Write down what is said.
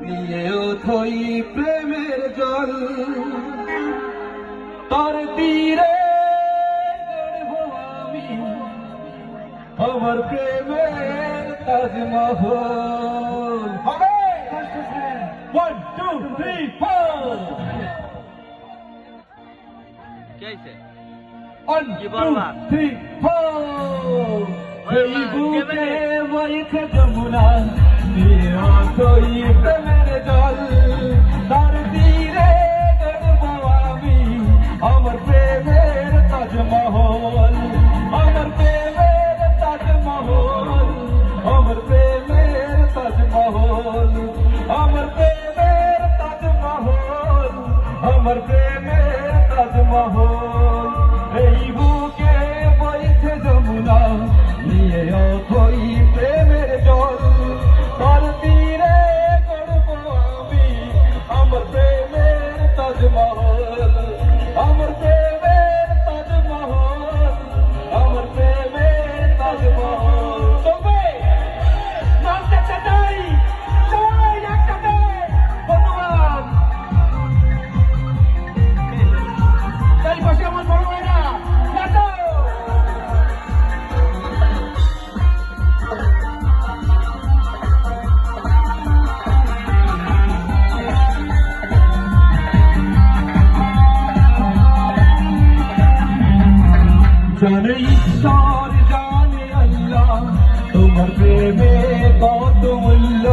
নিয়েও থই প্রেমের জল তার তীরে গড়ব আমি আমার প্রেমের তাজমহল হবে 1 2 3 4 कैसे 1 2 3 4 এই বুকে বইছে যমুনা নিয়েও থই প্রেমের জল তার তীরে গড়ব আমি আমার প্রেমের তাজমহল আমার প্রেমের তাজমহল আমার প্রেমের তাজমহল আমার প্রেমের তাজমহল আমার প্রেমের তাজমহল এই বুকে বইছে যমুনা নিয়েও থই প্রেমের জল তার তীরে গড়ব আমি আমার প্রেমের তাজমহল আমার প্রেমের তাজমহল আমার প্রেমের তাজমহল তবে নাচতে চাই সবাই একসাথে ধন্যবাদ তাই পাশে আমার বড় ভাইরা নাচো জানে ঈশ্বর জানে আল্লাহ তোমার প্রেমে কত মূল্য